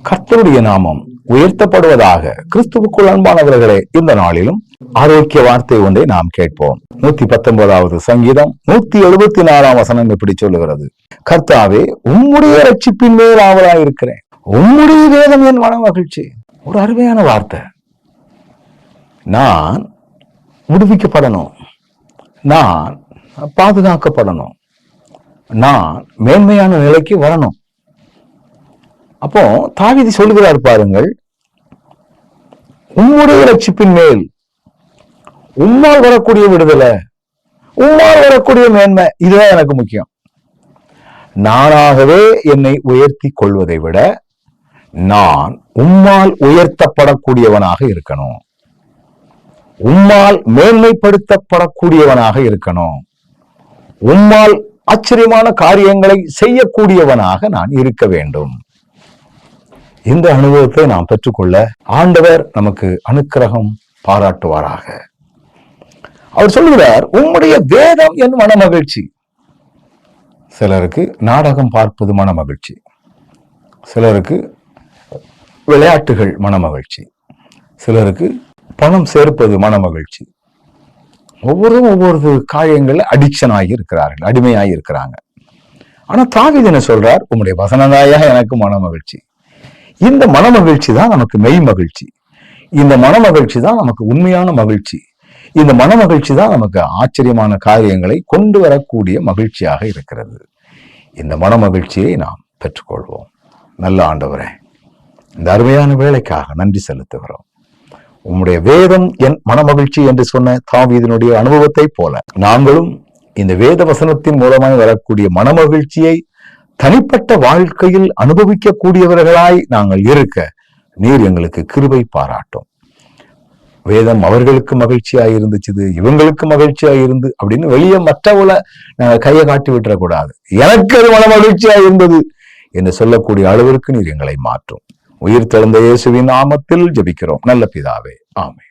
கர்த்தருடைய நாமம் உயர்த்தப்படுவதாக. கிறிஸ்துவுக்குள் அன்பானவர்களே, இந்த நாளிலும் ஆரோக்கிய வார்த்தை ஒன்றை நாம் கேட்போம். 119வது சங்கீதம் 174ஆம் வசனம் இப்படி சொல்லுகிறது: கர்த்தாவே, உம்முடைய ரட்சிப்பின் மேல் ஆவலாயிருக்கிறேன், உம்முடைய வேதம் என் மன மகிழ்ச்சி. ஒரு அருமையான வார்த்தை. நான் விடுவிக்கப்படணும், நான் பாதுகாக்கப்படணும், நான் மேன்மையான நிலைக்கு வரணும். அப்போ தாவீது சொல்லுகிறார் பாருங்கள், உம்முடைய ரட்சிப்பின் மேல், உம்மால் வரக்கூடிய விடுதலை, உம்மால் வரக்கூடிய மேன்மை, இதுதான் எனக்கு முக்கியம். நானாகவே என்னை உயர்த்தி கொள்வதை விட நான் உம்மால் உயர்த்தப்படக்கூடியவனாக இருக்கணும், உம்மால் மேன்மைப்படுத்தப்படக்கூடியவனாக இருக்கணும், உம்மால் ஆச்சரியமான காரியங்களை செய்யக்கூடியவனாக நான் இருக்க வேண்டும். இந்த அனுபவத்தை நாம் பெற்றுக்கொள்ள ஆண்டவர் நமக்கு அனுக்கிரகம் பாராட்டுவாராக. அவர் சொல்லுகிறார், உம்முடைய வேதம் என் மன மகிழ்ச்சி. சிலருக்கு நாடகம் பார்ப்பது மன மகிழ்ச்சி, சிலருக்கு விளையாட்டுகள் மன மகிழ்ச்சி, சிலருக்கு பணம் சேர்ப்பது மன மகிழ்ச்சி. ஒவ்வொருவரும் ஒவ்வொரு காரியங்கள்ல அடிக்ஷன் ஆகி இருக்கிறார்கள், ஆகி இருக்கிறாங்க. ஆனா தாவீது என்ன சொல்றார்? உம்முடைய வசனதாயா எனக்கு மன மகிழ்ச்சி. இந்த மன மகிழ்ச்சி தான் நமக்கு மெய் மகிழ்ச்சி, இந்த மன மகிழ்ச்சி தான் நமக்கு உண்மையான மகிழ்ச்சி, இந்த மன மகிழ்ச்சி தான் நமக்கு ஆச்சரியமான காரியங்களை கொண்டு வரக்கூடிய மகிழ்ச்சியாக இருக்கிறது. இந்த மன மகிழ்ச்சியை நாம் பெற்றுக்கொள்வோம். நல்ல ஆண்டவரே, இந்த அருமையான வேலைக்காக நன்றி செலுத்துகிறோம். உம்முடைய வேதம் என் மன மகிழ்ச்சி என்று சொன்ன தாவீதினுடைய அனுபவத்தை போல நாங்களும் இந்த வேத வசனத்தின் மூலமாய் வரக்கூடிய மன மகிழ்ச்சியை தனிப்பட்ட வாழ்க்கையில் அனுபவிக்கக்கூடியவர்களாய் நாங்கள் இருக்க நீர் எங்களுக்கு கிருபை பாராட்டும். வேதம் அவர்களுக்கு மகிழ்ச்சியாக இருந்துச்சு, இவங்களுக்கு மகிழ்ச்சியாக இருந்து அப்படின்னு வெளியே மற்றவளை நாங்கள் கையை காட்டி விட்டுறக்கூடாது. எனக்கு அது மன மகிழ்ச்சியாக இருந்தது என்று சொல்லக்கூடிய அளவிற்கு நீர் எங்களை மாற்றும். உயிர் தெழுந்த இயேசுவின் நாமத்தில் ஜெபிக்கிறோம் நல்ல பிதாவே, ஆமென்.